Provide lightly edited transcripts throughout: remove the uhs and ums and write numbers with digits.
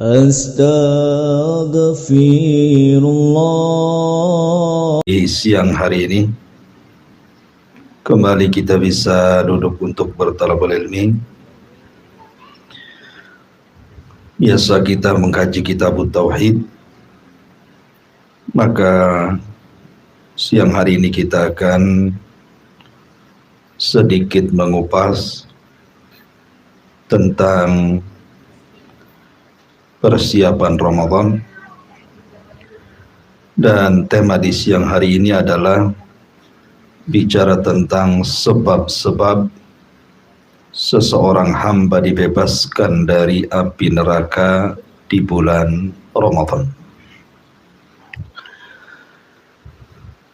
Astaghfirullah. Di siang hari ini kembali kita bisa duduk untuk bertalabul ilmi. Biasa kita mengkaji kitab tauhid, maka siang hari ini kita akan sedikit mengupas tentang persiapan Ramadan, dan tema di siang hari ini adalah bicara tentang sebab-sebab seseorang hamba dibebaskan dari api neraka di bulan Ramadan.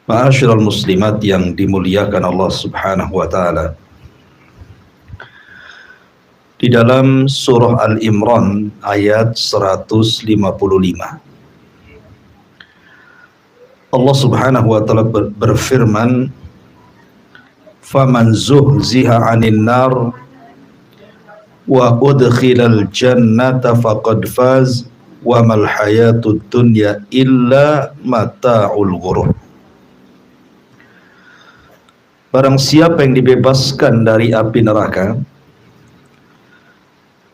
Ma'asyiral muslimat yang dimuliakan Allah Subhanahu wa taala, di dalam surah Al-Imran ayat 155 Allah Subhanahu wa taala berfirman, "Faman zuhziha 'anil nar wa udkhilal jannata faqad faz wa mal hayatud dunya illa mata'ul ghurur." Barang siapa yang dibebaskan dari api neraka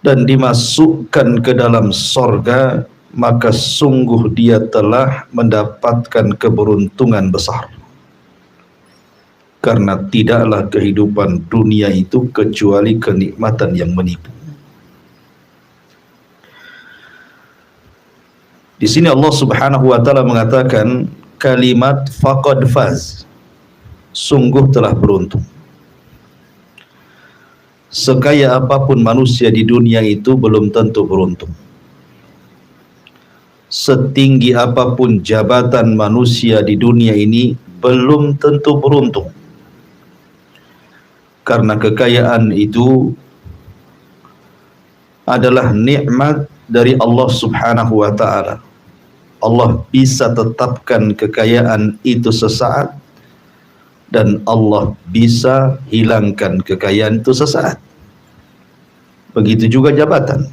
dan dimasukkan ke dalam sorga, maka sungguh dia telah mendapatkan keberuntungan besar. Karena tidaklah kehidupan dunia itu kecuali kenikmatan yang menipu. Di sini Allah Subhanahu wa taala mengatakan kalimat faqad faz, sungguh telah beruntung. Sekaya apapun manusia di dunia itu belum tentu beruntung. Setinggi apapun jabatan manusia di dunia ini belum tentu beruntung. Karena kekayaan itu adalah nikmat dari Allah Subhanahu wa taala. Allah bisa tetapkan kekayaan itu sesaat, dan Allah bisa hilangkan kekayaan itu sesaat. Begitu juga jabatan.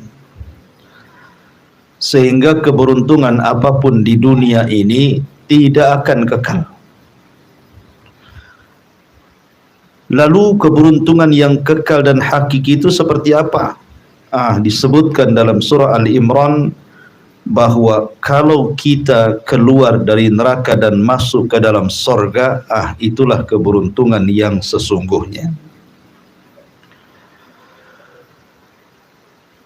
Sehingga keberuntungan apapun di dunia ini tidak akan kekal. Lalu keberuntungan yang kekal dan hakiki itu seperti apa? Disebutkan dalam surah Al-Imran bahwa kalau kita keluar dari neraka dan masuk ke dalam sorga, itulah keberuntungan yang sesungguhnya.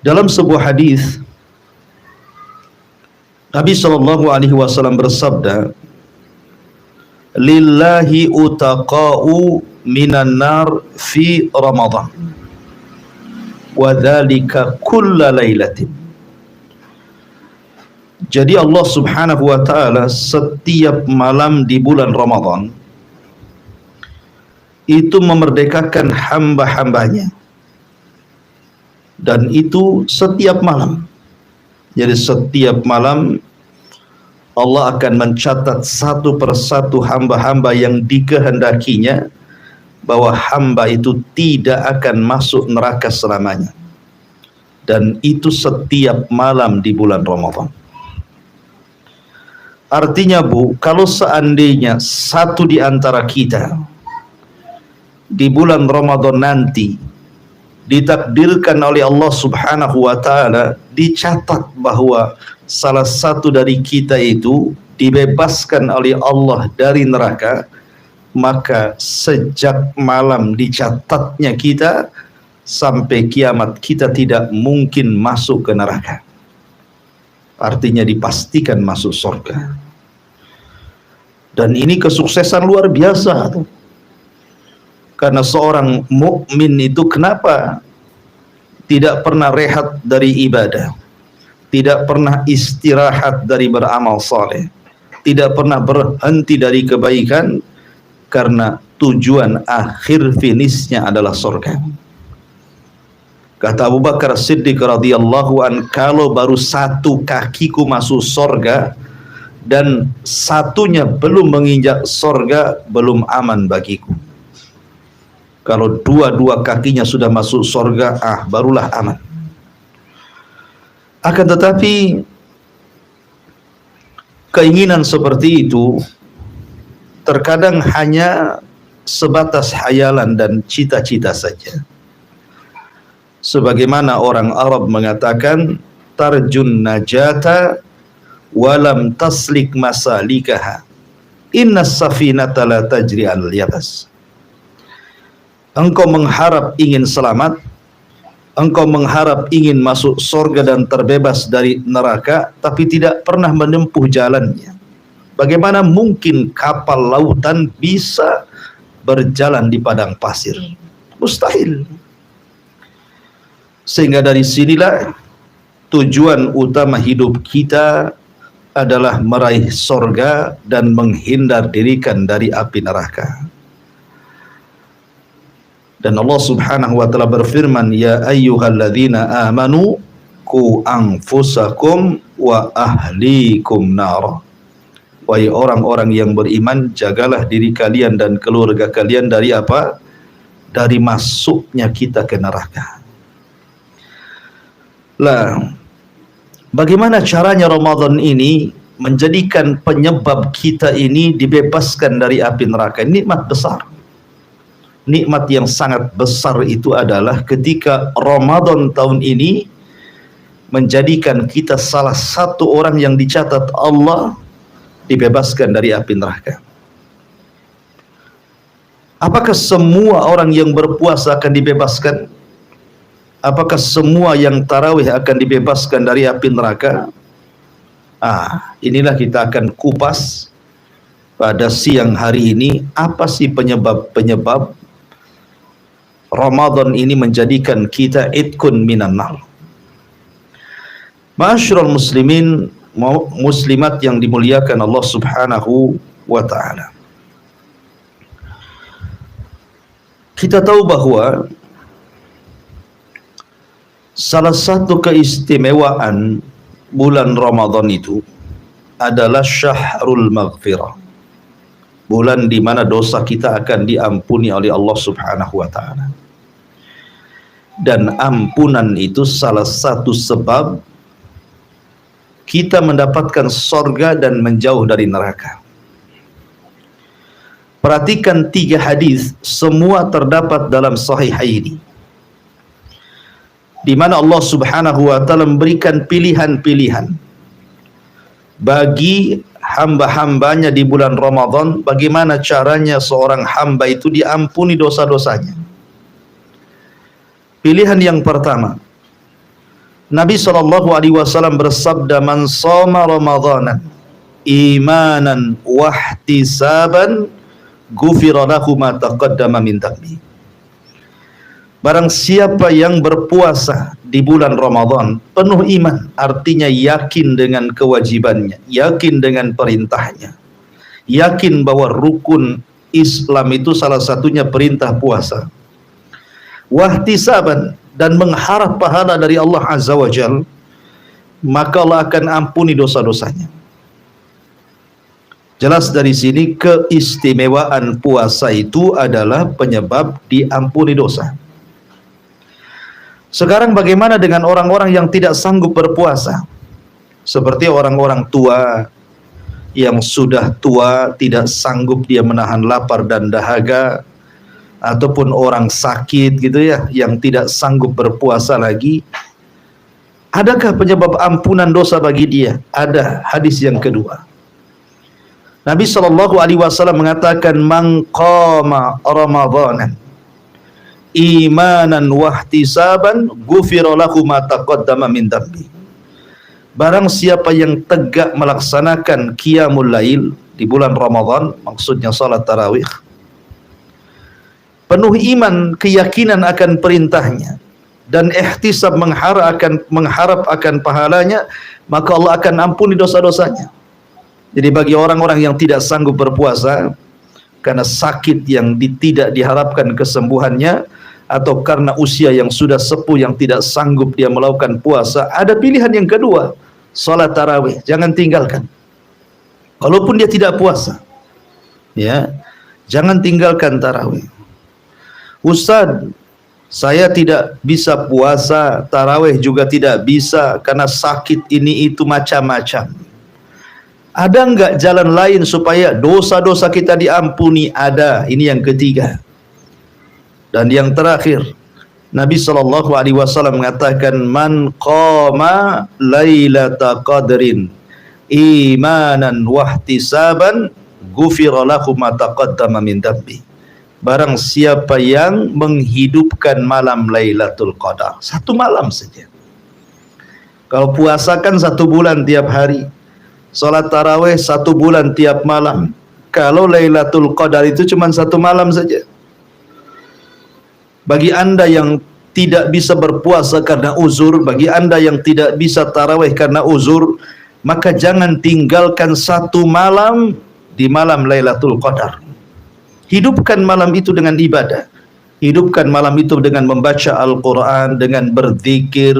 Dalam sebuah hadis Nabi SAW bersabda, "Lillahi utaqa'u minan nar fi Ramadan, wa dzalika kulla lailatin." Jadi Allah Subhanahu wa taala setiap malam di bulan Ramadan itu memerdekakan hamba-hambanya, dan itu setiap malam. Jadi setiap malam Allah akan mencatat satu persatu hamba-hamba yang dikehendakinya, bahwa hamba itu tidak akan masuk neraka selamanya, dan itu setiap malam di bulan Ramadan. Artinya kalau seandainya satu di antara kita di bulan Ramadan nanti ditakdirkan oleh Allah Subhanahu wa taala, dicatat bahwa salah satu dari kita itu dibebaskan oleh Allah dari neraka, maka sejak malam dicatatnya kita sampai kiamat kita tidak mungkin masuk ke neraka. Artinya dipastikan masuk surga. Dan ini kesuksesan luar biasa. Karena seorang mukmin itu kenapa tidak pernah rehat dari ibadah, tidak pernah istirahat dari beramal saleh, tidak pernah berhenti dari kebaikan, karena tujuan akhir finishnya adalah surga. Kata Abu Bakar Siddiq radhiyallahu an, kalau baru satu kakiku masuk surga dan satunya belum menginjak surga, belum aman bagiku. Kalau dua-dua kakinya sudah masuk surga, barulah aman. Akan tetapi keinginan seperti itu terkadang hanya sebatas hayalan dan cita-cita saja. Sebagaimana orang Arab mengatakan, tarjun najata walam taslik masalikaha, innas safinata la tajri al yabas. Engkau mengharap ingin selamat, engkau mengharap ingin masuk surga dan terbebas dari neraka, tapi tidak pernah menempuh jalannya. Bagaimana mungkin kapal lautan bisa berjalan di padang pasir? Mustahil. Sehingga dari sinilah tujuan utama hidup kita adalah meraih surga dan menghindar dirikan dari api neraka. Dan Allah Subhanahu wa taala berfirman, ya ayyuhalladzina amanu qu anfusakum wa ahlikum nar. Wahai orang-orang yang beriman, jagalah diri kalian dan keluarga kalian dari apa? Dari masuknya kita ke neraka. Lah, bagaimana caranya Ramadan ini menjadikan penyebab kita ini dibebaskan dari api neraka? Nikmat besar. Nikmat yang sangat besar itu adalah ketika Ramadan tahun ini menjadikan kita salah satu orang yang dicatat Allah dibebaskan dari api neraka. Apakah semua orang yang berpuasa akan dibebaskan? Apakah semua yang tarawih akan dibebaskan dari api neraka? Inilah kita akan kupas pada siang hari ini. Apa sih penyebab Ramadan ini menjadikan kita itkun minan nar? Ma'asyiral muslimin, muslimat yang dimuliakan Allah Subhanahu wa ta'ala. Kita tahu bahwa salah satu keistimewaan bulan Ramadan itu adalah syahrul maghfirah. Bulan di mana dosa kita akan diampuni oleh Allah Subhanahu wa taala. Dan ampunan itu salah satu sebab kita mendapatkan surga dan menjauh dari neraka. Perhatikan 3 hadis, semua terdapat dalam Sahihaini, di mana Allah Subhanahu wa taala memberikan pilihan-pilihan bagi hamba-hambanya di bulan Ramadan, bagaimana caranya seorang hamba itu diampuni dosa-dosanya. Pilihan yang pertama, Nabi SAW bersabda, man shoma Ramadanan imanan wahtisaban ghufira lahu ma taqaddama min dhanbi. Barang siapa yang berpuasa di bulan Ramadan penuh iman, artinya yakin dengan kewajibannya, yakin dengan perintahnya, yakin bahwa rukun Islam itu salah satunya perintah puasa, wahtisaban, dan mengharap pahala dari Allah Azza wa Jal, maka Allah akan ampuni dosa-dosanya. Jelas dari sini keistimewaan puasa itu adalah penyebab diampuni dosa. Sekarang bagaimana dengan orang-orang yang tidak sanggup berpuasa? Seperti orang-orang tua yang sudah tua, tidak sanggup dia menahan lapar dan dahaga, ataupun orang sakit gitu ya, yang tidak sanggup berpuasa lagi. Adakah penyebab ampunan dosa bagi dia? Ada. Hadis yang kedua, Nabi SAW mengatakan, man qama Ramadanan imanan wahtisaban ghufira lahu ma taqaddama min dhanbi. Barang siapa yang tegak melaksanakan qiyamul lail di bulan Ramadan, maksudnya salat tarawih, penuh iman, keyakinan akan perintahnya, dan ihtisab, mengharap akan pahalanya, maka Allah akan ampuni dosa-dosanya. Jadi bagi orang-orang yang tidak sanggup berpuasa karena sakit yang tidak diharapkan kesembuhannya, atau karena usia yang sudah sepuh yang tidak sanggup dia melakukan puasa, ada pilihan yang kedua, salat tarawih. Jangan tinggalkan, walaupun dia tidak puasa, ya, jangan tinggalkan tarawih. Ustaz, Saya tidak bisa puasa, tarawih juga tidak bisa karena sakit ini itu macam-macam. Ada enggak jalan lain supaya dosa-dosa kita diampuni? Ada. Ini yang ketiga. Dan yang terakhir, Nabi SAW mengatakan, man qama lailata qadrin imanan wahtisaban ghufira lahu ma taqaddama min dhanbi. Barang siapa yang menghidupkan malam Lailatul Qadar, satu malam saja. Kalau puasa kan 1 bulan tiap hari, salat tarawih 1 bulan tiap malam. Kalau Lailatul Qadar itu cuma 1 malam saja. Bagi anda yang tidak bisa berpuasa karena uzur, bagi anda yang tidak bisa tarawih karena uzur, maka jangan tinggalkan 1 malam di malam Lailatul Qadar. Hidupkan malam itu dengan ibadah. Hidupkan malam itu dengan membaca Al-Quran, dengan berzikir,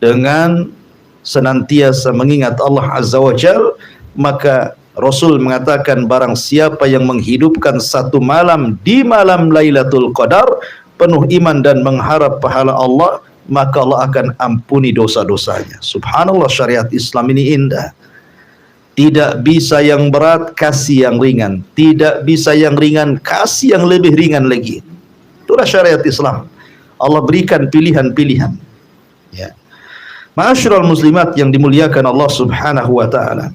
dengan senantiasa mengingat Allah Azza wa Jalla. Maka Rasul mengatakan, barang siapa yang menghidupkan 1 malam di malam Lailatul Qadar, penuh iman dan mengharap pahala Allah, maka Allah akan ampuni dosa-dosanya. Subhanallah, syariat Islam ini indah. Tidak bisa yang berat, kasih yang ringan. Tidak bisa yang ringan, kasih yang lebih ringan lagi. Itulah syariat Islam. Allah berikan pilihan-pilihan. Ya. Ma'asyiral muslimat yang dimuliakan Allah Subhanahu wa taala.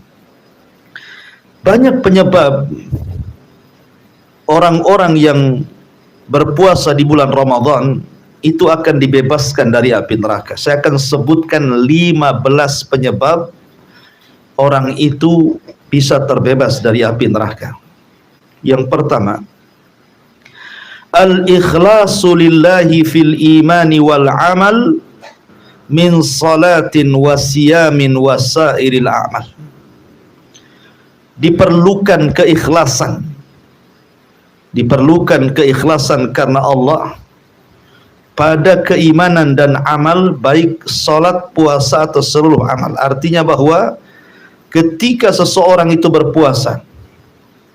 Banyak penyebab orang-orang yang berpuasa di bulan Ramadan itu akan dibebaskan dari api neraka. Saya akan sebutkan 15 penyebab orang itu bisa terbebas dari api neraka. Yang pertama, al-ikhlasu lillahi fil imani wal amal min salatin wa siyamin wa sairil amal. Diperlukan keikhlasan. Diperlukan keikhlasan karena Allah pada keimanan dan amal, baik salat, puasa atau seluruh amal. Artinya bahwa ketika seseorang itu berpuasa,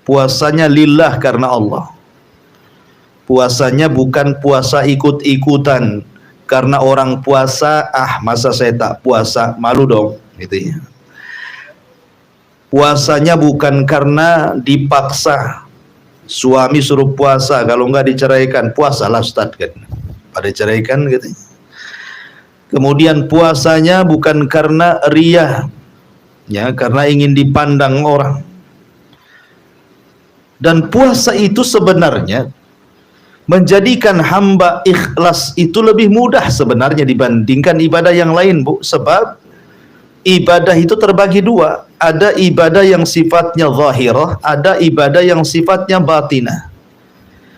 puasanya lillah karena Allah. Puasanya bukan puasa ikut-ikutan karena orang puasa, masa saya tak puasa, malu dong, gitu ya. Puasanya bukan karena dipaksa, suami suruh puasa, kalau enggak diceraikan, puasalah Ustaz kan. Pada ceraikan gitu. Kemudian puasanya bukan karena riya, ya, karena ingin dipandang orang. Dan puasa itu sebenarnya menjadikan hamba ikhlas itu lebih mudah sebenarnya dibandingkan ibadah yang lain, Bu. Sebab ibadah itu terbagi 2. Ada ibadah yang sifatnya zahirah, ada ibadah yang sifatnya batinah.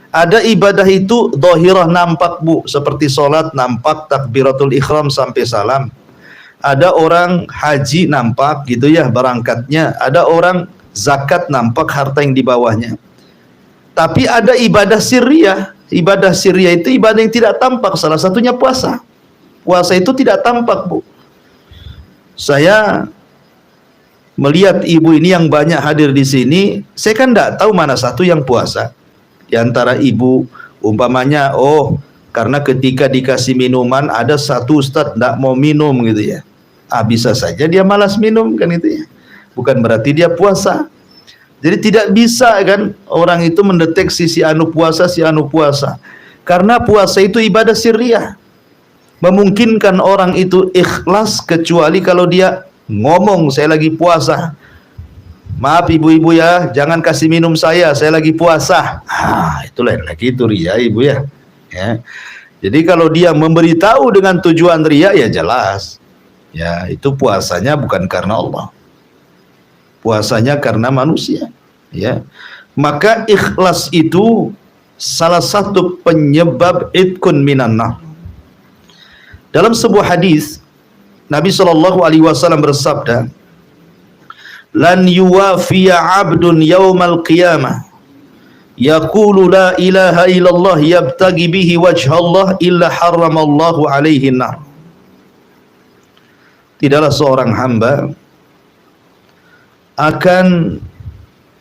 Ada ibadah itu zahirah, nampak, Bu, seperti sholat nampak takbiratul ihram sampai salam. Ada orang haji nampak gitu ya berangkatnya, ada orang zakat nampak harta yang di bawahnya. Tapi ada ibadah sirriyah. Ibadah sirriyah itu ibadah yang tidak tampak, salah satunya puasa. Puasa itu tidak tampak, Bu. Saya melihat ibu ini yang banyak hadir di sini, saya kan tidak tahu mana satu yang puasa. Di antara ibu, umpamanya, karena ketika dikasih minuman ada satu ustadz tidak mau minum gitu ya. Bisa saja dia malas minum kan itu ya. Bukan berarti dia puasa. Jadi tidak bisa kan orang itu mendeteksi si anu puasa, si anu puasa. Karena puasa itu ibadah sirriyah. Memungkinkan orang itu ikhlas kecuali kalau dia ngomong saya lagi puasa. Maaf ibu-ibu ya, jangan kasih minum saya lagi puasa. Itu lain lagi, itu riya ibu ya. Jadi kalau dia memberitahu dengan tujuan riya, ya jelas. Ya, itu puasanya bukan karena Allah. Puasanya karena manusia. Ya. Maka ikhlas itu salah satu penyebab idkun minan nar. Dalam sebuah hadis, Nabi SAW bersabda, lan yuwafiya abdun yawmal qiyamah yaqulu la ilaha illallah yabtagi bihi wajhallah illa harramallahu alaihi nar. Tidaklah seorang hamba akan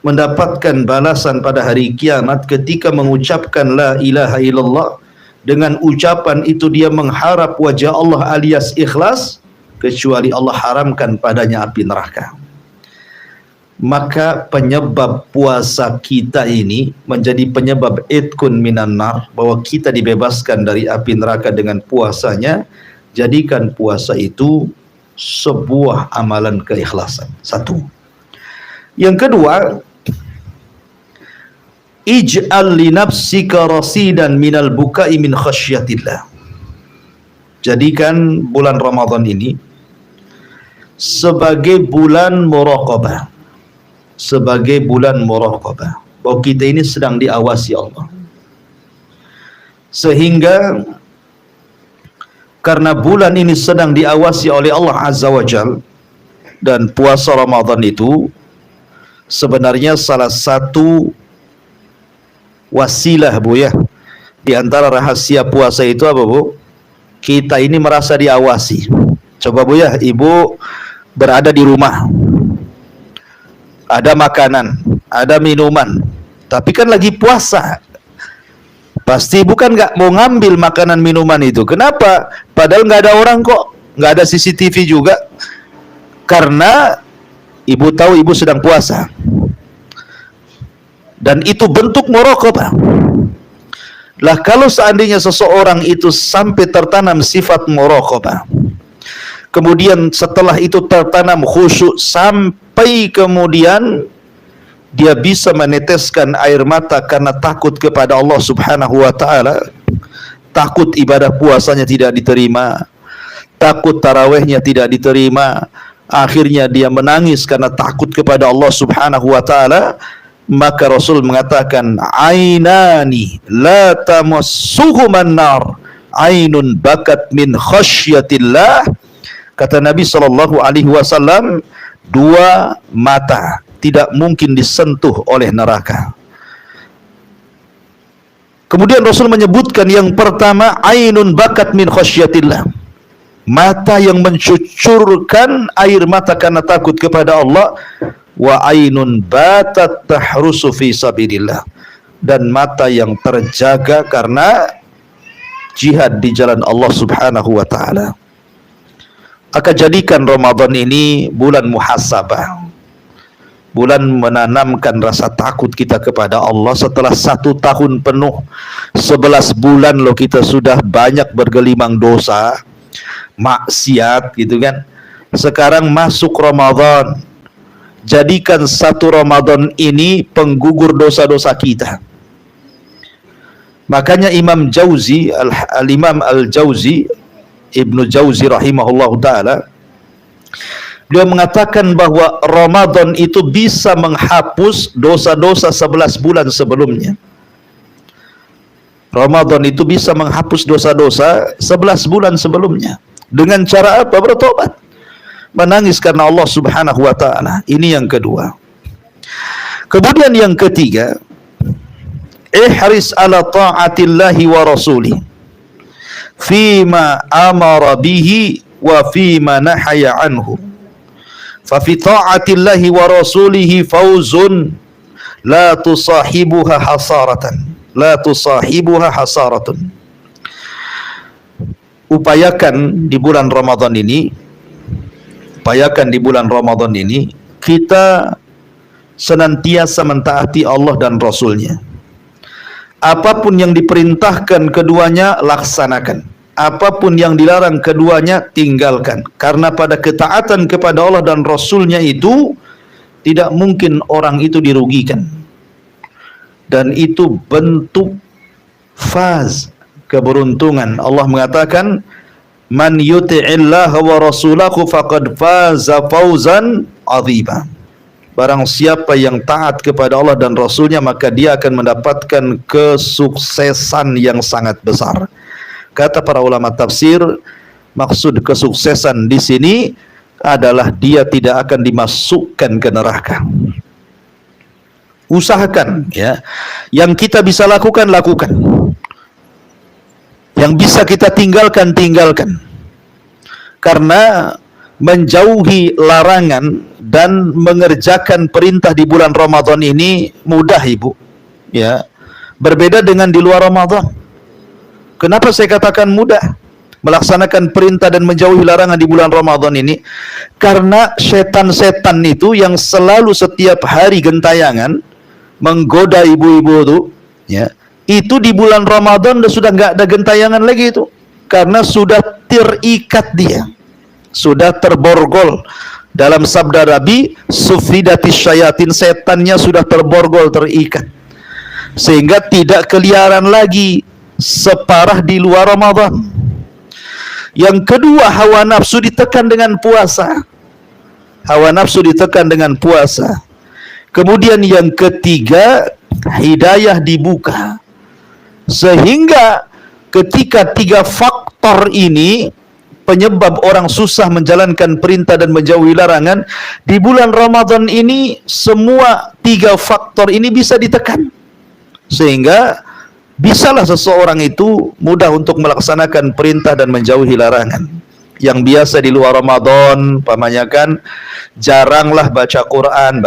mendapatkan balasan pada hari kiamat ketika mengucapkan la ilaha illallah, dengan ucapan itu dia mengharap wajah Allah alias ikhlas, kecuali Allah haramkan padanya api neraka. Maka penyebab puasa kita ini menjadi penyebab itkun minan nar, bahwa kita dibebaskan dari api neraka dengan puasanya. Jadikan puasa itu sebuah amalan keikhlasan. Satu. Yang kedua, ij'al li nafsika rasidan minal bukai min khasyatillah. Jadikan bulan Ramadan ini sebagai bulan muraqabah, sebagai bulan muraqabah, bahwa kita ini sedang diawasi Allah. Sehingga karena bulan ini sedang diawasi oleh Allah Azza wa Jal, dan puasa Ramadan itu sebenarnya salah satu wasilah, Bu, ya. Di antara rahasia puasa itu apa, Bu? Kita ini merasa diawasi. Coba, Bu, ya, Ibu berada di rumah, ada makanan, ada minuman, tapi kan lagi puasa. Pasti bukan nggak mau ngambil makanan minuman itu. Kenapa? Padahal nggak ada orang kok, nggak ada CCTV juga. Karena ibu tahu ibu sedang puasa. Dan itu bentuk muraqabah. Lah kalau seandainya seseorang itu sampai tertanam sifat muraqabah, kemudian setelah itu tertanam khusyuk, sampai kemudian dia bisa meneteskan air mata karena takut kepada Allah Subhanahu wa ta'ala, takut ibadah puasanya tidak diterima, takut tarawihnya tidak diterima, akhirnya dia menangis karena takut kepada Allah Subhanahu wa ta'ala. Maka Rasul mengatakan, ainani la tamassuhuman nar, ainun bakat min khasyatillah. Kata Nabi SAW, dua mata tidak mungkin disentuh oleh neraka. Kemudian Rasul menyebutkan yang pertama, ainun bakat min khasyatillah, mata yang mencucurkan air mata karena takut kepada Allah. Wa ainun batat tahrusu fi sabilillah, dan mata yang terjaga karena jihad di jalan Allah Subhanahu wa ta'ala. Maka jadikan Ramadan ini bulan muhasabah, bulan menanamkan rasa takut kita kepada Allah. Setelah 1 tahun penuh, 11 bulan loh kita sudah banyak bergelimang dosa, maksiat gitu kan. Sekarang masuk Ramadan, jadikan 1 Ramadan ini penggugur dosa-dosa kita. Makanya Imam Jauzi, Al-Imam Al-Jauzi, Ibnu Jauzi rahimahullah ta'ala, beliau mengatakan bahwa Ramadan itu bisa menghapus dosa-dosa 11 bulan sebelumnya. Ramadan itu bisa menghapus dosa-dosa 11 bulan sebelumnya. Dengan cara apa? Bertobat, menangis karena Allah Subhanahu wa ta'ala. Ini yang kedua. Kemudian yang ketiga, ihris ala ta'atillahi wa rasulih fima amara bihi wa fima nahaya anhu. Fa fi ta'atillahi wa rasulihi fawzun la tusahibuha hasaratan, la tusahibuha hasaratun. Upayakan di bulan Ramadan ini, upayakan di bulan Ramadan ini kita senantiasa mentaati Allah dan Rasulnya. Apapun yang diperintahkan keduanya laksanakan, apapun yang dilarang keduanya tinggalkan. Karena pada ketaatan kepada Allah dan Rasulnya itu tidak mungkin orang itu dirugikan, dan itu bentuk faz, keberuntungan. Allah mengatakan, man yuti'illaha wa rasulahu faqad faza fawzan 'azima. Barang siapa yang taat kepada Allah dan Rasulnya, maka dia akan mendapatkan kesuksesan yang sangat besar. Kata para ulama tafsir, maksud kesuksesan di sini adalah dia tidak akan dimasukkan ke neraka. Usahakan, ya. Yang kita bisa lakukan, lakukan. Yang bisa kita tinggalkan, tinggalkan. Karena menjauhi larangan dan mengerjakan perintah di bulan Ramadan ini mudah, Ibu. Ya. Berbeda dengan di luar Ramadan. Kenapa saya katakan mudah melaksanakan perintah dan menjauhi larangan di bulan Ramadan ini? Karena setan-setan itu yang selalu setiap hari gentayangan menggoda ibu-ibu itu, ya, itu di bulan Ramadan sudah nggak ada gentayangan lagi itu, karena sudah terikat dia, sudah terborgol. Dalam sabda Nabi, sufidatis syayatin, setannya sudah terborgol, terikat, sehingga tidak keliaran lagi separah di luar Ramadan. Yang kedua, hawa nafsu ditekan dengan puasa. Hawa nafsu ditekan dengan puasa. Kemudian yang ketiga, hidayah dibuka. Sehingga ketika tiga faktor ini penyebab orang susah menjalankan perintah dan menjauhi larangan, di bulan Ramadan ini semua tiga faktor ini bisa ditekan, sehingga bisalah seseorang itu mudah untuk melaksanakan perintah dan menjauhi larangan. Yang biasa di luar Ramadan, pamannya kan jaranglah baca Quran,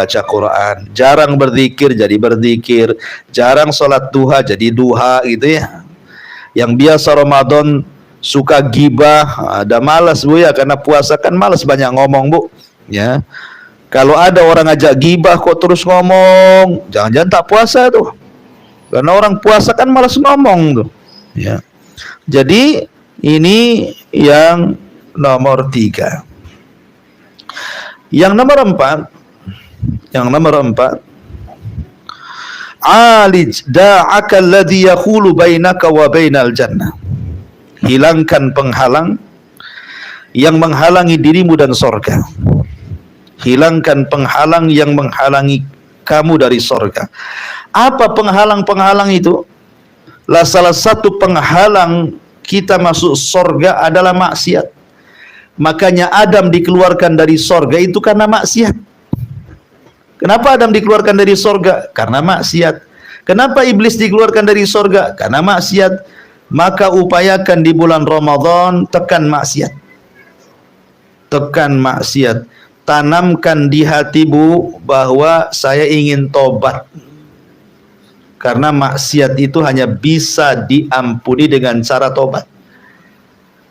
jarang berzikir jadi berzikir, jarang sholat duha jadi duha gitu ya. Yang biasa Ramadan suka gibah, ada malas bu ya, karena puasa kan malas banyak ngomong bu ya. Kalau ada orang ngajak gibah kok terus ngomong, jangan-jangan tak puasa tuh, karena orang puasa kan malas ngomong tuh ya. Jadi ini yang nomor 3. Yang nomor 4, alij da'aka alladhi yakhulu bainaka wa bainal jannah. Hilangkan penghalang yang menghalangi dirimu dan sorga. Hilangkan penghalang yang menghalangi kamu dari sorga. Apa penghalang-penghalang itu? Salah satu penghalang kita masuk sorga adalah maksiat. Makanya Adam dikeluarkan dari sorga itu karena maksiat. Kenapa Adam dikeluarkan dari sorga? Karena maksiat. Kenapa iblis dikeluarkan dari sorga? Karena maksiat. Maka upayakan di bulan Ramadan tekan maksiat. Tekan maksiat. Tanamkan di hatimu bahwa saya ingin tobat. Karena maksiat itu hanya bisa diampuni dengan cara tobat.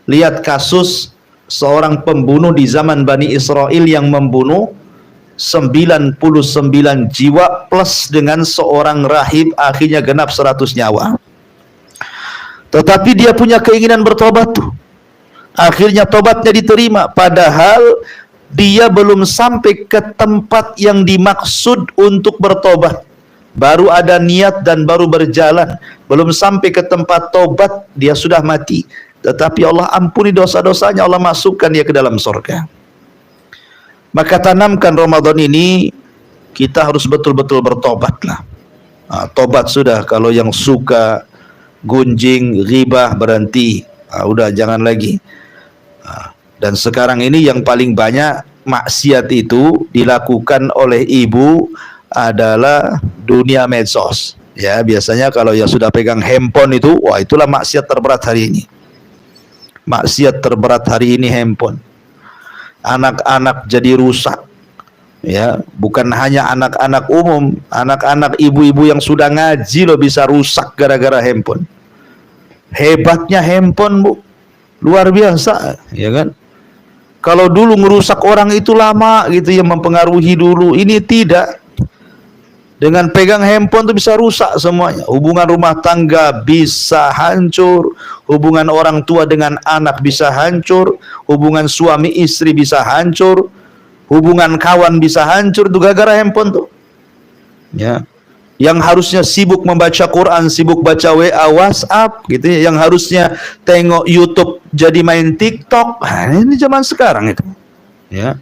Lihat kasus seorang pembunuh di zaman Bani Israel yang membunuh 99 jiwa plus dengan seorang rahib, akhirnya genap 100 nyawa. Tetapi dia punya keinginan bertobat tuh. Akhirnya tobatnya diterima, padahal dia belum sampai ke tempat yang dimaksud untuk bertobat. Baru ada niat dan baru berjalan, belum sampai ke tempat tobat dia sudah mati. Tetapi Allah ampuni dosa-dosanya, Allah masukkan dia ke dalam surga. Maka tanamkan Ramadan ini, kita harus betul-betul bertobatlah. Tobat sudah, kalau yang suka gunjing, ghibah berhenti. Udah jangan lagi. Dan sekarang ini yang paling banyak maksiat itu dilakukan oleh ibu adalah dunia medsos. Ya, biasanya kalau yang sudah pegang handphone itu, wah itulah maksiat terberat hari ini. Maksiat terberat hari ini handphone. Anak-anak jadi rusak. Ya, bukan hanya anak-anak umum, anak-anak ibu-ibu yang sudah ngaji loh bisa rusak gara-gara handphone. Hebatnya handphone, Bu. Luar biasa, ya kan? Kalau dulu ngerusak orang itu lama gitu ya, mempengaruhi dulu. Ini tidak. Dengan pegang handphone itu bisa rusak semuanya. Hubungan rumah tangga bisa hancur, hubungan orang tua dengan anak bisa hancur, hubungan suami istri bisa hancur, hubungan kawan bisa hancur itu gara-gara handphone tuh. Ya. Yang harusnya sibuk membaca Quran, sibuk baca WA, WhatsApp gitu ya. Yang harusnya tengok YouTube jadi main TikTok. Ini zaman sekarang itu. Ya.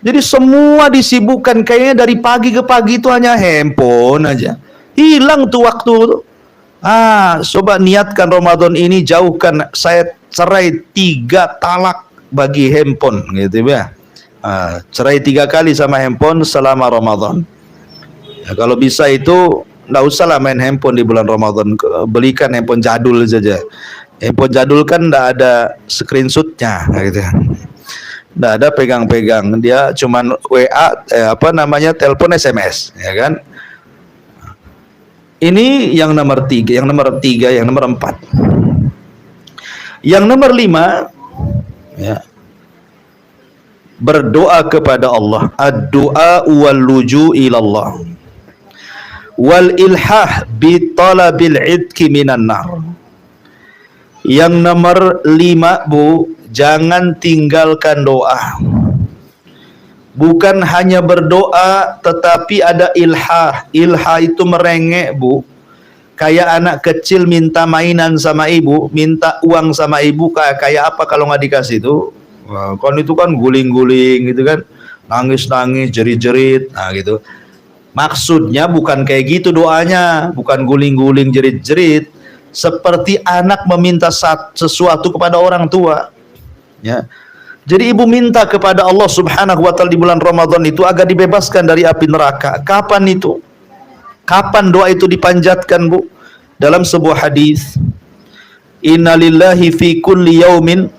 Jadi semua disibukkan, kayaknya dari pagi ke pagi itu hanya handphone aja. Hilang tuh waktu tuh. Coba niatkan Ramadan ini, jauhkan, saya cerai 3 talak bagi handphone gitu ya. Cerai 3 kali sama handphone selama Ramadan. Ya, kalau bisa itu nggak usah lah main handphone di bulan Ramadan. Belikan handphone jadul saja. Handphone jadul kan nggak ada screenshotnya gitu. Nggak ada pegang-pegang, dia cuman WA, telepon SMS, ya kan? Ini yang nomor 3, yang nomor 4. Yang nomor 5, ya, berdoa kepada Allah. Ad-du'a wal luju' ilallah wal ilhah bi talabil idki minan nar. Yang nomor 5, Bu, jangan tinggalkan doa. Bukan hanya berdoa, tetapi ada ilhah. Ilhah itu merengek, Bu. Kayak anak kecil minta mainan sama ibu, minta uang sama ibu, kayak apa kalau nggak dikasih itu? Wah, kan itu kan guling-guling gitu kan, nangis-nangis, jerit-jerit, nah gitu. Maksudnya bukan kayak gitu doanya, bukan guling-guling, jerit-jerit. Seperti anak meminta sesuatu kepada orang tua. Ya. Jadi ibu minta kepada Allah Subhanahu wa taala di bulan Ramadan itu agar dibebaskan dari api neraka. Kapan itu? Kapan doa itu dipanjatkan, Bu? Dalam sebuah hadis, inna lillahi fi kulli yaumin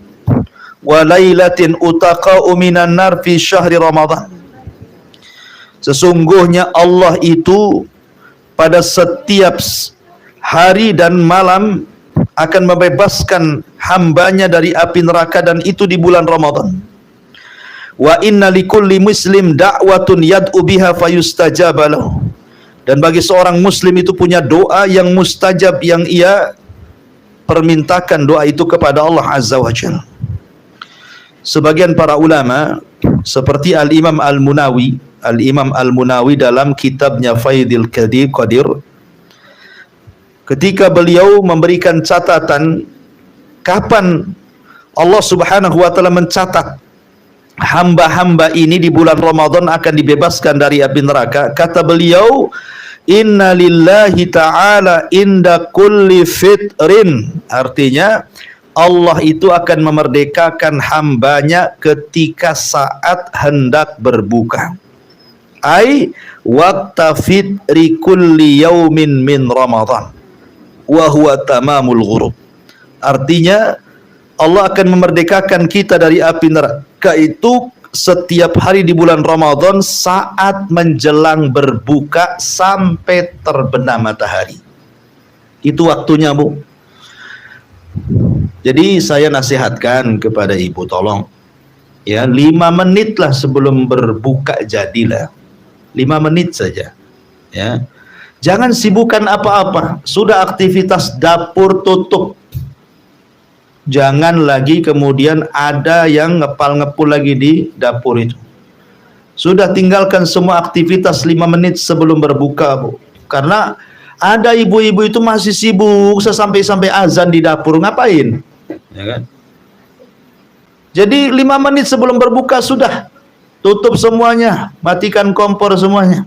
wa lailatin utaqa'u minan nar fi syahri Ramadan. Sesungguhnya Allah itu pada setiap hari dan malam akan membebaskan hambanya dari api neraka, dan itu di bulan Ramadan. Wa inna likulli muslim da'watun yad'u biha fayustajaba lahu. Dan bagi seorang muslim itu punya doa yang mustajab, yang ia permintakan doa itu kepada Allah Azza wa Jalla. Sebagian para ulama seperti Al-Imam Al-Munawi dalam kitabnya Faidil Qadir, ketika beliau memberikan catatan kapan Allah Subhanahu wa taala mencatat hamba-hamba ini di bulan Ramadan akan dibebaskan dari api neraka, kata beliau, inna lillahi ta'ala inda kulli fitrin. Artinya Allah itu akan memerdekakan hambanya ketika saat hendak berbuka. Ai waqta fitri kulli yaumin min Ramadan wa huwa tamamul ghurub. Artinya Allah akan memerdekakan kita dari api neraka itu setiap hari di bulan Ramadan saat menjelang berbuka sampai terbenam matahari. Itu waktunya, Bu. Jadi saya nasihatkan kepada ibu, tolong ya 5 menit lah sebelum berbuka jadilah. 5 menit saja. Ya. Jangan sibukkan apa-apa. Sudah aktivitas dapur tutup. Jangan lagi kemudian ada yang ngepal-ngepul lagi di dapur itu. Sudah tinggalkan semua aktivitas 5 menit sebelum berbuka, Bu. Karena ada ibu-ibu itu masih sibuk sampai azan di dapur, ngapain? Ya kan? Jadi 5 menit sebelum berbuka sudah tutup semuanya, matikan kompor semuanya.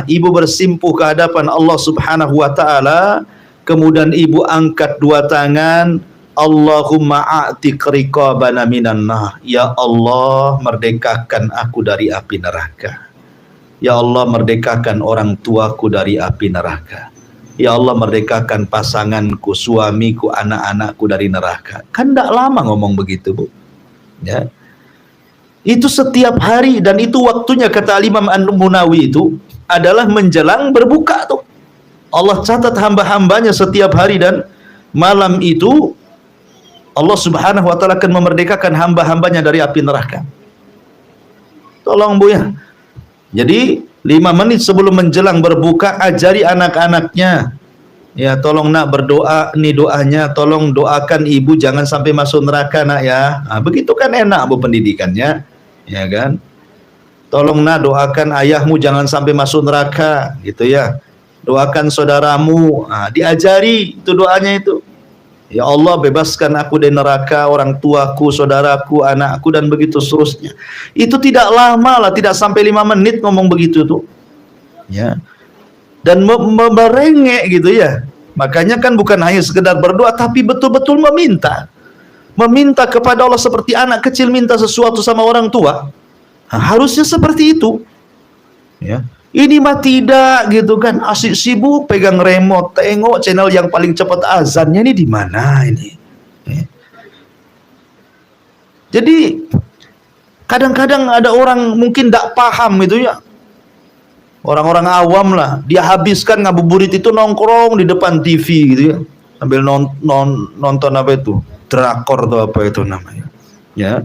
Ibu bersimpuh ke hadapan Allah Subhanahu wa taala, kemudian ibu angkat 2 tangan, Allahumma a'tiq riqabana minan nar. Ya Allah, merdekakan aku dari api neraka. Ya Allah, merdekakan orang tuaku dari api neraka. Ya Allah, merdekakan pasanganku, suamiku, anak-anakku dari neraka. Kan tidak lama ngomong begitu, Bu. Ya. Itu setiap hari, dan itu waktunya, kata Imam An-Munawi, itu adalah menjelang berbuka tuh. Allah catat hamba-hambanya setiap hari dan malam itu Allah Subhanahu wa taala akan memerdekakan hamba-hambanya dari api neraka. Tolong, Bu, ya. Jadi 5 menit sebelum menjelang berbuka ajari anak-anaknya, ya tolong nak berdoa, nih doanya, tolong doakan ibu jangan sampai masuk neraka nak ya. Begitu kan enak, Bu, pendidikannya, ya kan. Tolong nak doakan ayahmu jangan sampai masuk neraka, gitu ya. Doakan saudaramu, diajari itu doanya itu. Ya Allah, bebaskan aku dari neraka, orang tuaku, saudaraku, anakku, dan begitu seterusnya. Itu tidak lama lah, tidak sampai 5 menit ngomong begitu tuh. Ya. Dan merengek gitu ya. Makanya kan bukan hanya sekedar berdoa, tapi betul-betul meminta. Meminta kepada Allah seperti anak kecil minta sesuatu sama orang tua. Harusnya seperti itu. Ya. Ini mah tidak gitu kan, asik sibuk pegang remote, tengok channel yang paling cepat azannya ini di mana ini. Jadi kadang-kadang ada orang mungkin tidak paham itu ya, orang-orang awam lah, dia habiskan ngabuburit itu nongkrong di depan TV gitu ya. sambil nonton apa itu, drakor atau apa itu namanya, ya,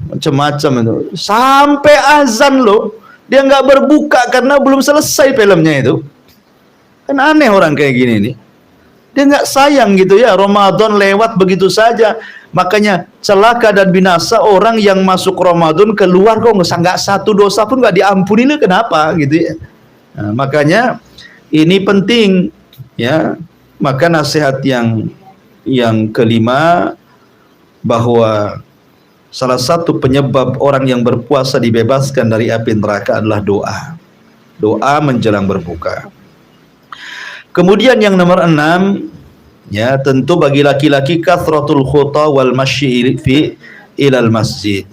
macam-macam itu, sampai azan loh dia nggak berbuka karena belum selesai filmnya itu. Kan aneh orang kayak gini nih, dia nggak sayang gitu ya, Ramadan lewat begitu saja. Makanya celaka dan binasa orang yang masuk Ramadan keluar kok nggak satu dosa pun nggak diampuni, kenapa gitu ya. Nah, makanya ini penting ya. Maka nasihat yang kelima, bahwa salah satu penyebab orang yang berpuasa dibebaskan dari api neraka adalah doa. Doa menjelang berbuka. Kemudian yang nomor 6, ya, tentu bagi laki-laki kathratul khuta wal masyi fi ilal masjid.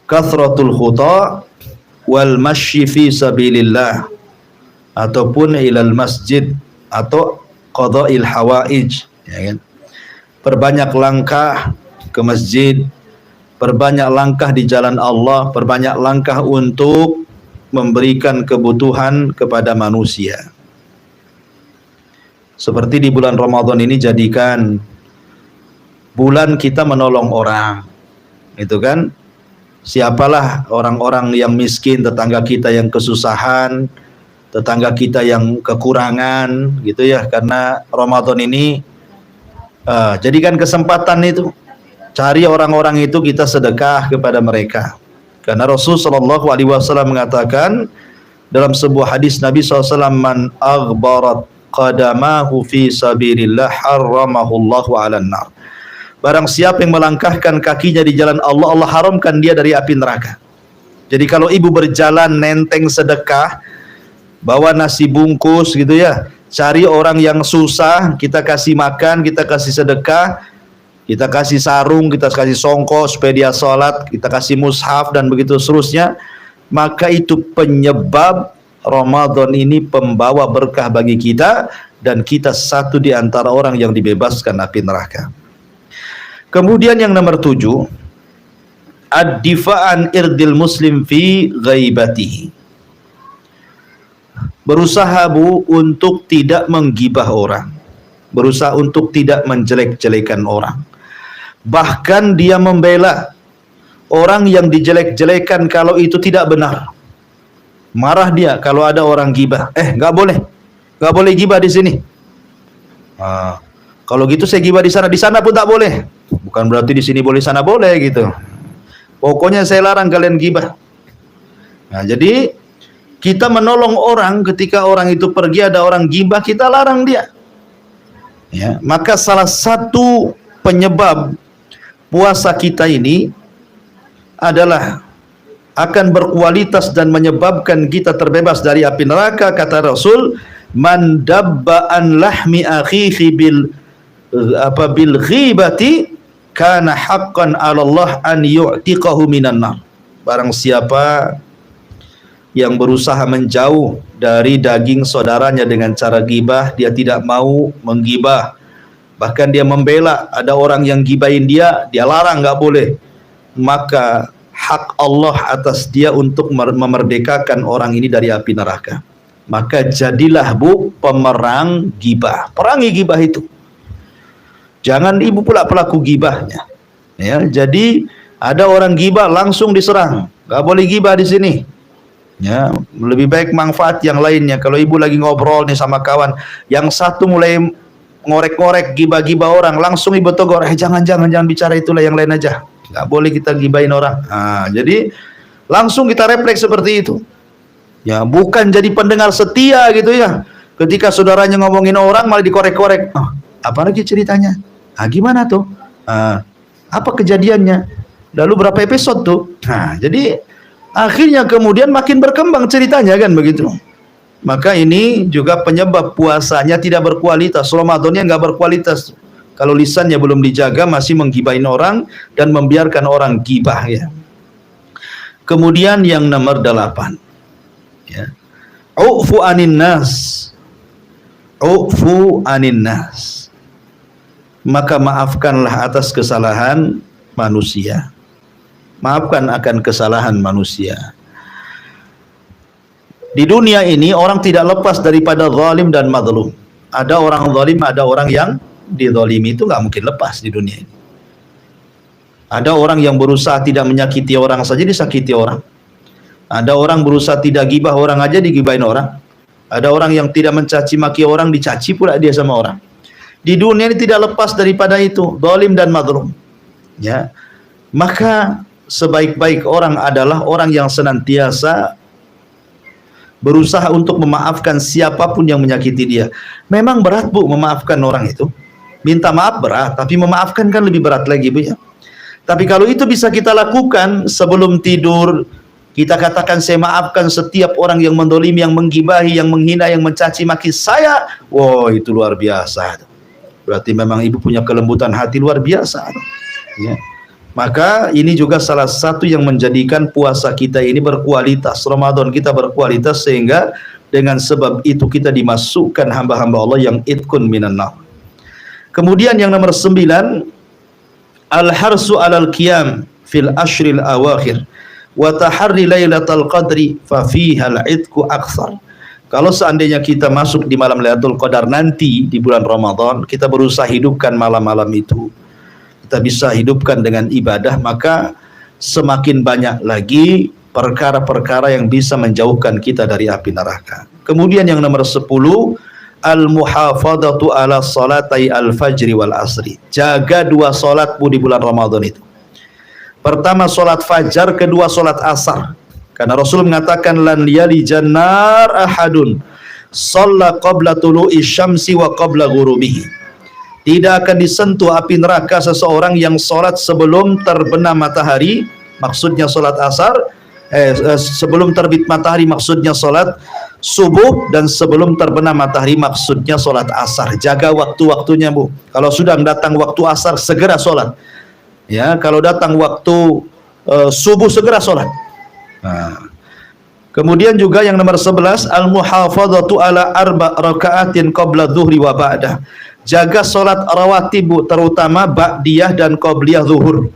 Kathratul khuta wal masyi fi sabilillah, ataupun ilal masjid, atau qada'il hawaij, ya kan? Perbanyak langkah ke masjid, perbanyak langkah di jalan Allah, perbanyak langkah untuk memberikan kebutuhan kepada manusia. Seperti di bulan Ramadan ini, jadikan bulan kita menolong orang, itu kan. Siapalah orang-orang yang miskin, tetangga kita yang kesusahan, tetangga kita yang kekurangan, gitu ya. Karena Ramadan ini, jadikan kesempatan itu, cari orang-orang itu, kita sedekah kepada mereka. Karena Rasulullah SAW mengatakan dalam sebuah hadis Nabi SAW, man aghbarat qadamahu fi sabilillah harramahullahu 'alan nar. Barang siapa yang melangkahkan kakinya di jalan Allah, Allah haramkan dia dari api neraka. Jadi kalau ibu berjalan nenteng sedekah, bawa nasi bungkus gitu ya, cari orang yang susah, kita kasih makan, kita kasih sedekah, kita kasih sarung, kita kasih songkok supaya dia sholat, kita kasih mushaf dan begitu seterusnya, maka itu penyebab Ramadan ini pembawa berkah bagi kita, dan kita satu di antara orang yang dibebaskan api neraka. Kemudian yang nomor 7, ad-difa'an irdil muslim fi ghaibatihi. Berusaha untuk tidak menggibah orang, berusaha untuk tidak menjelek-jelekan orang. Bahkan dia membela orang yang dijelek-jelekan kalau itu tidak benar. Marah dia kalau ada orang gibah. Nggak boleh gibah di sini. Kalau gitu saya gibah di sana pun tak boleh. Bukan berarti di sini boleh, sana boleh gitu. Pokoknya saya larang kalian gibah. Nah, jadi kita menolong orang ketika orang itu pergi ada orang gibah, kita larang dia. Ya, maka salah satu penyebab puasa kita ini adalah akan berkualitas dan menyebabkan kita terbebas dari api neraka. Kata Rasul, man dabba an lahmi akhihi bil ghibati kana haqqan 'ala Allah an yu'tiqahu minan nar. Barang siapa yang berusaha menjauh dari daging saudaranya dengan cara gibah, dia tidak mau menggibah, bahkan dia membela, ada orang yang gibahin dia larang, nggak boleh, maka hak Allah atas dia untuk memerdekakan orang ini dari api neraka. Maka jadilah pemerang gibah, perangi gibah itu. Jangan ibu pula pelaku gibahnya. Ya, jadi ada orang gibah langsung diserang, nggak boleh gibah di sini. Ya, lebih baik manfaat yang lainnya. Kalau ibu lagi ngobrol nih sama kawan, yang satu mulai ngorek-ngorek gibah-gibah orang, langsung ibu tegur, jangan bicara itulah, yang lain aja. Nggak boleh kita gibahin orang. Jadi langsung kita refleks seperti itu. Ya, bukan jadi pendengar setia gitu ya. Ketika saudaranya ngomongin orang malah dikorek-korek. Apa lagi ceritanya? Gimana tuh? Apa kejadiannya? Lalu berapa episode tuh? Jadi akhirnya kemudian makin berkembang ceritanya kan begitu. Maka ini juga penyebab puasanya tidak berkualitas. Ramadannya nggak berkualitas. Kalau lisannya belum dijaga, masih menggibahin orang dan membiarkan orang gibah ya. Kemudian yang nomor 8, ya, ufu anin nas, ufu anin nas. Maka maafkanlah atas kesalahan manusia. Maafkan akan kesalahan manusia. Di dunia ini orang tidak lepas daripada zalim dan mazlum. Ada orang zalim, ada orang yang dizalimi, itu nggak mungkin lepas di dunia ini. Ada orang yang berusaha tidak menyakiti orang saja disakiti orang. Ada orang berusaha tidak gibah orang aja digibahin orang. Ada orang yang tidak mencaci maki orang dicaci pula dia sama orang. Di dunia ini tidak lepas daripada itu, zalim dan mazlum. Ya. Maka sebaik-baik orang adalah orang yang senantiasa berusaha untuk memaafkan siapapun yang menyakiti dia. Memang berat, Bu, memaafkan orang itu. Minta maaf berat, tapi memaafkan kan lebih berat lagi, Bu, ya. Tapi kalau itu bisa kita lakukan sebelum tidur, kita katakan saya maafkan setiap orang yang mendolimi, yang menggibahi, yang menghina, yang mencaci maki saya. Wow, itu luar biasa. Berarti memang ibu punya kelembutan hati luar biasa. Ya. Maka ini juga salah satu yang menjadikan puasa kita ini berkualitas, Ramadan kita berkualitas, sehingga dengan sebab itu kita dimasukkan hamba-hamba Allah yang itkun minan nar. Kemudian yang nomor 9, al-harsu alal qiyam fil ashril awakhir wa taharri lailatul qadri fa fiha al-itqu aktsar. Kalau seandainya kita masuk di malam Lailatul Qadar nanti di bulan Ramadan, kita berusaha hidupkan malam-malam itu, kita bisa hidupkan dengan ibadah, maka semakin banyak lagi perkara-perkara yang bisa menjauhkan kita dari api neraka. Kemudian yang nomor 10, al-muhafadatu ala salatai al-fajri wal asri. Jaga 2 salat di bulan Ramadan itu. Pertama salat fajar, kedua salat asar. Karena Rasul mengatakan lan yali jannar ahadun shalla qabla tulu'i syamsi wa qabla ghurubihi. Tidak akan disentuh api neraka seseorang yang salat sebelum terbenam matahari, maksudnya salat asar, sebelum terbit matahari maksudnya salat subuh, dan sebelum terbenam matahari maksudnya salat asar. Jaga waktu-waktunya, Bu. Kalau sudah datang waktu asar segera salat. Ya, kalau datang waktu subuh segera salat. Nah. Kemudian juga yang nomor 11, al-muhafadzatu ala arba rakaatin qabla dhuhri wa ba'dah. Jaga salat rawatib, Bu, terutama ba'diyah dan qabliyah zuhur.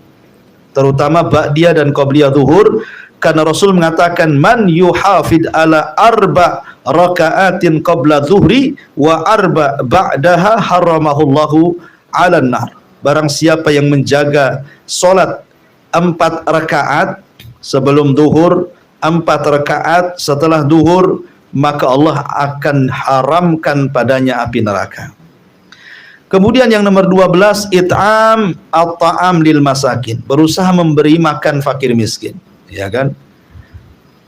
Terutama ba'diyah dan qabliyah zuhur, karena Rasul mengatakan man yuhafid ala arba rakaatin qabla dhuhri wa arba ba'daha haramahullahu 'alan nar. Barang siapa yang menjaga salat 4 rakaat sebelum duhur, 4 rakaat setelah duhur, maka Allah akan haramkan padanya api neraka. Kemudian yang nomor 12, it'am at-ta'am lil masakin. Berusaha memberi makan fakir miskin, ya kan?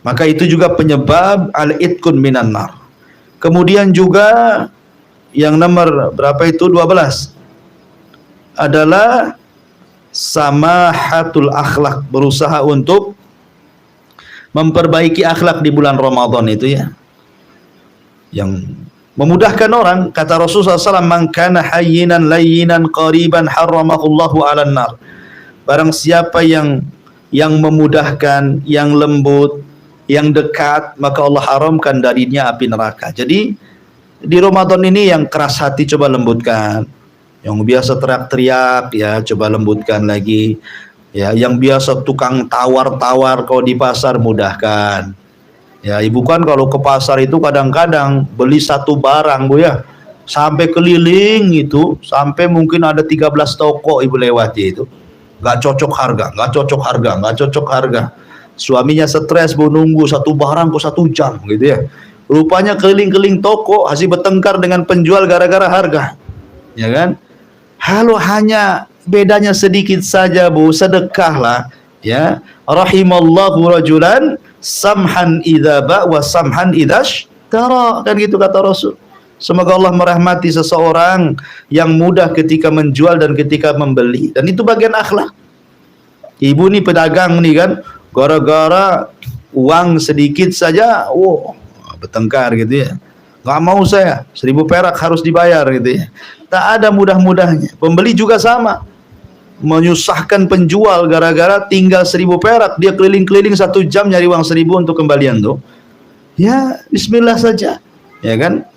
Maka itu juga penyebab al-itqun minan nar. Kemudian juga yang nomor berapa itu? 12 adalah samahatul akhlak. Berusaha untuk memperbaiki akhlak di bulan Ramadan itu, ya, yang memudahkan orang. Kata Rasulullah SAW, man kana hayyinan layyinan qariban haramahullahu 'alan nar. Barang siapa yang memudahkan, yang lembut, yang dekat, maka Allah haramkan darinya api neraka. Jadi di Ramadan ini yang keras hati coba lembutkan, yang biasa teriak-teriak ya coba lembutkan lagi, ya, yang biasa tukang tawar-tawar kalau di pasar mudahkan. Ya, ibu kan kalau ke pasar itu kadang-kadang beli satu barang, Bu, ya, sampai keliling itu, sampai mungkin ada 13 toko ibu lewati itu. Nggak cocok harga, nggak cocok harga, nggak cocok harga. Suaminya stres, Bu, nunggu satu barang kok 1 jam gitu, ya. Rupanya keliling-keliling toko hasil bertengkar dengan penjual gara-gara harga. Ya kan? Halo, hanya bedanya sedikit saja, Bu, sedekahlah, ya. Rahimallahu rajulan samhan idza ba wa samhan idzash tara, kan gitu kata Rasul. Semoga Allah merahmati seseorang yang mudah ketika menjual dan ketika membeli, dan itu bagian akhlak. Ibu nih pedagang nih kan, gara-gara uang sedikit saja, bertengkar gitu, ya. Nggak mau saya, 1000 perak harus dibayar gitu, ya. Tak ada mudah-mudahnya. Pembeli juga sama, menyusahkan penjual gara-gara tinggal 1000 perak, dia keliling-keliling 1 jam nyari uang 1000 untuk kembalian tuh. Ya, bismillah saja, ya kan?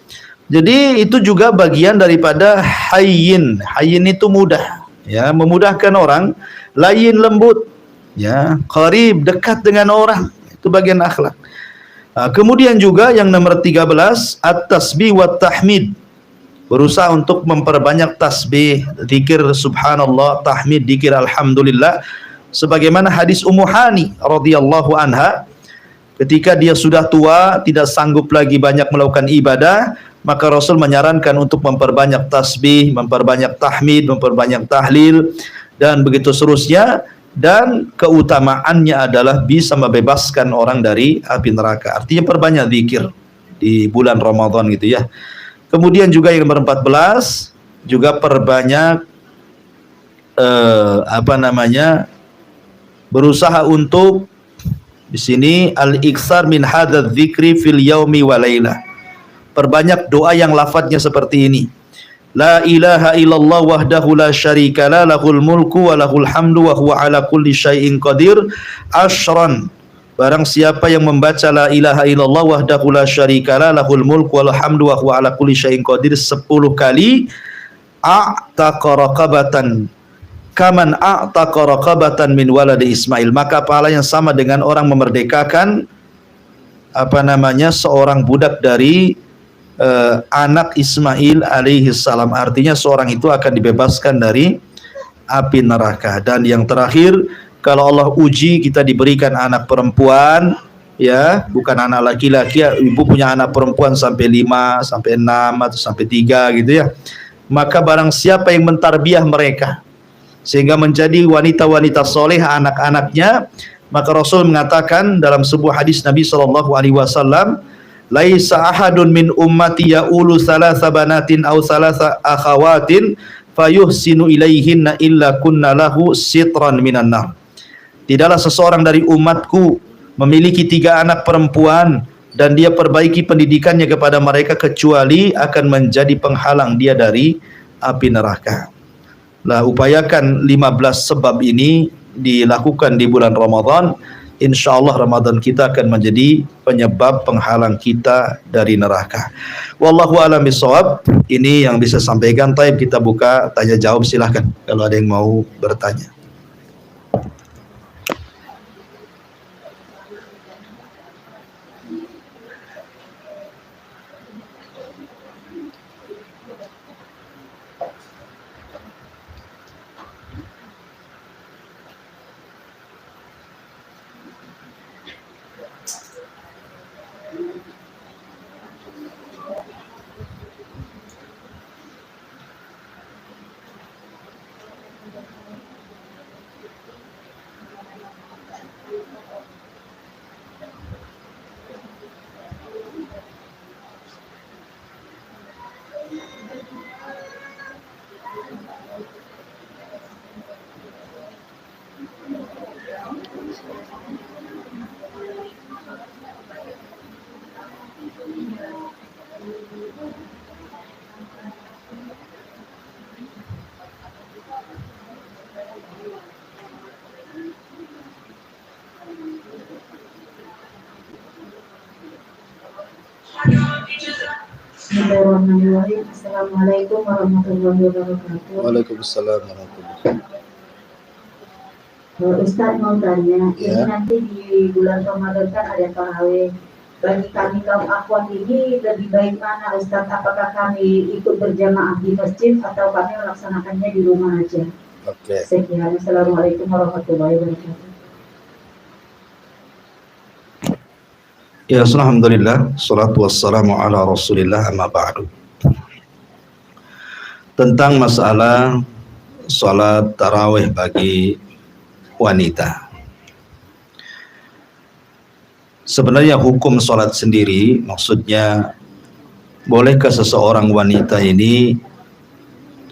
Jadi itu juga bagian daripada hayyin. Hayyin itu mudah, ya, memudahkan orang. Layyin lembut, ya, qarib dekat dengan orang, itu bagian akhlak. Kemudian juga yang nomor 13, at-tasbih wa tahmid. berusaha untuk memperbanyak tasbih, zikir subhanallah, tahmid, zikir alhamdulillah. Sebagaimana hadis Ummu Hani radhiyallahu anha, ketika dia sudah tua, tidak sanggup lagi banyak melakukan ibadah, maka Rasul menyarankan untuk memperbanyak tasbih, memperbanyak tahmid, memperbanyak tahlil, dan begitu seterusnya. Dan keutamaannya adalah bisa membebaskan orang dari api neraka. Artinya perbanyak zikir di bulan Ramadan gitu ya. Kemudian juga yang nomor 14, juga perbanyak berusaha untuk di sini al-iksar min hadzal dzikri fil yaumi wa lailah. Perbanyak doa yang lafadznya seperti ini. La ilaha illallah wahdahu la syarika lahul mulku wa lahul hamdu wa huwa ala kulli syai'in qadir asyran. Barang siapa yang membaca la ilaha illallah wahdahu la syarika lahul mulku wa lahul hamdu wa huwa ala kulli syai'in qadir 10 kali, a'taqa raqabatan kaman a'taqa raqabatan min waladi Ismail, maka pahala yang sama dengan orang memerdekakan seorang budak dari anak Ismail alaihi salam. Artinya seorang itu akan dibebaskan dari api neraka. Dan yang terakhir, kalau Allah uji kita diberikan anak perempuan, ya, bukan anak laki-laki, ibu punya anak perempuan sampai 5, sampai 6 atau sampai 3 gitu ya. Maka barang siapa yang mentarbiah mereka sehingga menjadi wanita-wanita soleh anak-anaknya, maka Rasul mengatakan dalam sebuah hadis Nabi SAW, laisa ahadun min ummati ya'ulu salasa banatin aw salasa akhawatin fayuhsinu ilaihinna illa kunna lahu sitran minan nar. Tidaklah seseorang dari umatku memiliki 3 anak perempuan dan dia perbaiki pendidikannya kepada mereka kecuali akan menjadi penghalang dia dari api neraka. Lah, upayakan 15 sebab ini dilakukan di bulan Ramadan. Insya Allah Ramadan kita akan menjadi penyebab penghalang kita dari neraka. Wallahu a'lam bishawab. Ini yang bisa sampaikan. Taib, kita buka tanya jawab, silahkan kalau ada yang mau bertanya. Bismillahirrahmanirrahim. Assalamualaikum warahmatullahi wabarakatuh. Waalaikumsalam warahmatullahi wabarakatuh. Ustaz mau tanya, Ya. ini nanti di bulan Ramadan kan ada tarawih. Bagi kami kaum akhwat ini lebih baik mana Ustaz? Apakah kami ikut berjamaah di masjid atau kami melaksanakannya di rumah aja? Oke. Sekian. Assalamualaikum warahmatullahi wabarakatuh. Ya, alhamdulillah, salatu wassalamu ala rasulillah, amma ba'du. Tentang masalah salat tarawih bagi wanita. Sebenarnya hukum salat sendiri, maksudnya bolehkah seseorang wanita ini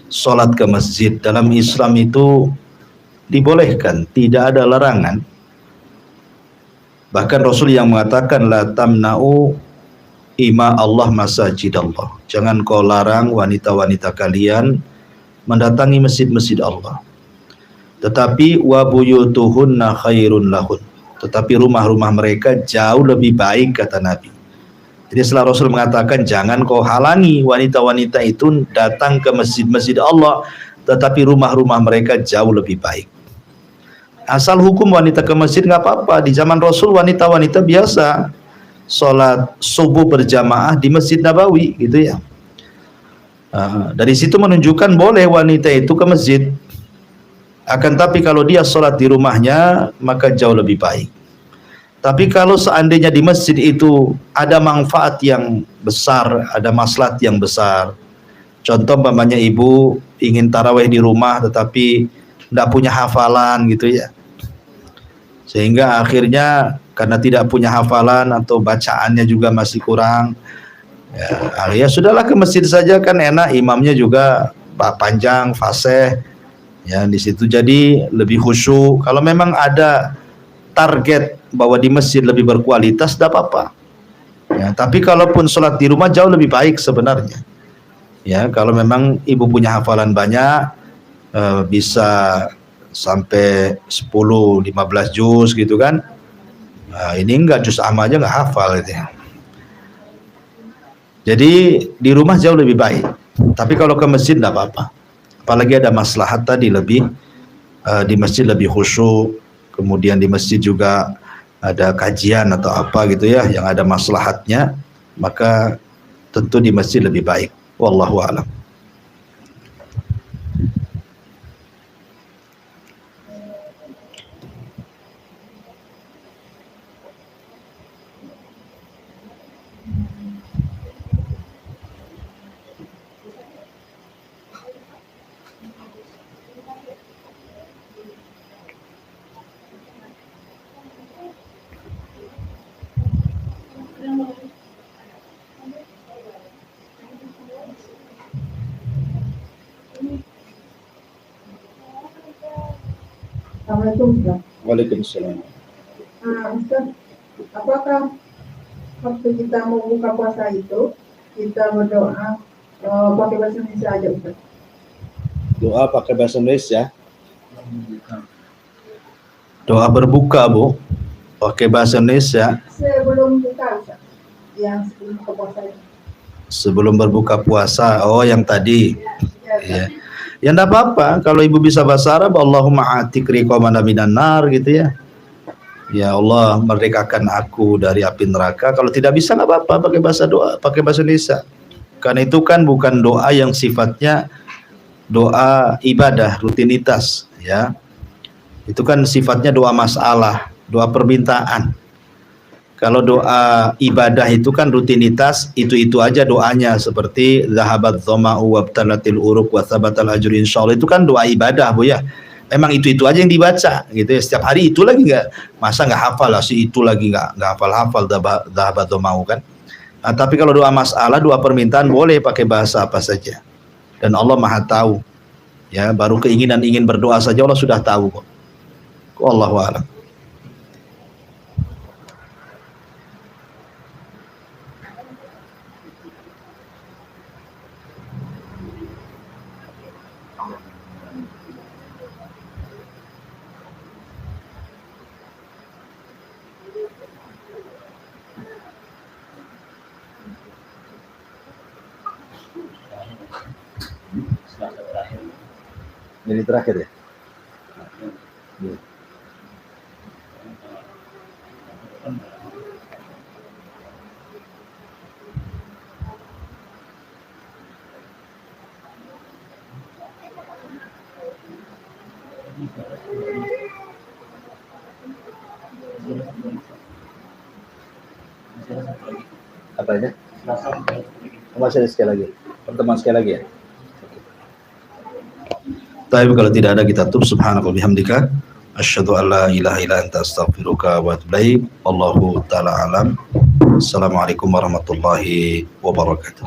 salat ke masjid? Dalam Islam itu dibolehkan, tidak ada larangan. Bahkan Rasul yang mengatakan la tamna'u ima Allah masajid Allah. Jangan kau larang wanita-wanita kalian mendatangi masjid-masjid Allah. Tetapi wa buyutuhunna khairun lahun. Tetapi rumah-rumah mereka jauh lebih baik, kata Nabi. Jadi setelah Rasul mengatakan jangan kau halangi wanita-wanita itu datang ke masjid-masjid Allah, tetapi rumah-rumah mereka jauh lebih baik. Asal hukum wanita ke masjid nggak apa-apa. Di zaman Rasul wanita-wanita biasa sholat subuh berjamaah di Masjid Nabawi gitu ya. Dari situ menunjukkan boleh wanita itu ke masjid. Akan tapi kalau dia sholat di rumahnya maka jauh lebih baik. Tapi kalau seandainya di masjid itu ada manfaat yang besar, ada maslahat yang besar. Contoh umpamanya ibu ingin tarawih di rumah tetapi tidak punya hafalan gitu ya. Sehingga akhirnya karena tidak punya hafalan atau bacaannya juga masih kurang, ya sudahlah ke masjid saja kan enak, imamnya juga panjang, fasih. Ya di situ jadi lebih khusyuk. Kalau memang ada target bahwa di masjid lebih berkualitas, tidak apa-apa. Ya, tapi kalaupun sholat di rumah jauh lebih baik sebenarnya. Ya, kalau memang ibu punya hafalan banyak, bisa sampai 10-15 juz gitu kan. Ini enggak, juz amma aja enggak hafal gitu ya. Jadi di rumah jauh lebih baik. Tapi kalau ke masjid tidak apa-apa. Apalagi ada maslahat tadi lebih di masjid lebih khusyuk. Kemudian di masjid juga ada kajian atau apa gitu ya yang ada maslahatnya, maka tentu di masjid lebih baik. Wallahu a'lam. Assalamualaikum Ustaz. Waalaikumsalam. Ustaz, apakah waktu kita mau buka puasa itu kita berdoa pakai bahasa Indonesia aja Ustaz? Doa pakai bahasa Indonesia. Doa berbuka Bu, pakai bahasa Indonesia. Sebelum buka Ustaz, yang sebelum buka puasa itu. Sebelum berbuka puasa, oh yang tadi. Ya. Ya enggak apa-apa kalau ibu bisa bahasa Arab, Allahumma atik riqamana minan nar gitu ya. Ya Allah merdekakan aku dari api neraka. Kalau tidak bisa enggak apa-apa pakai bahasa doa, pakai bahasa Indonesia. Karena itu kan bukan doa yang sifatnya doa ibadah, rutinitas ya. Itu kan sifatnya doa masalah, doa permintaan. Kalau doa ibadah itu kan rutinitas, itu aja doanya, seperti zahabat dhama'u wabtalatil uruq wa thabatal ajru insyaallah, itu kan doa ibadah Bu ya. Emang itu aja yang dibaca gitu ya. Setiap hari itu lagi enggak, masa enggak hafal lah si itu lagi enggak hafal zahabat dhama'u kan. Nah, tapi kalau doa masalah, doa permintaan boleh pakai bahasa apa saja. Dan Allah Maha tahu. Ya, baru keinginan ingin berdoa saja Allah sudah tahu kok. Wallahu a'lam. Jadi terakhir ya. Apanya? Masih ada sekali lagi. Pertemuan sekali lagi ya. Tapi kalau tidak ada kita tutup. Subhanallah bihamdika asyhadu an la ilaha illa anta astaghfiruka wa atubu ilaik. Wallahu taala alam. Assalamualaikum warahmatullahi wabarakatuh.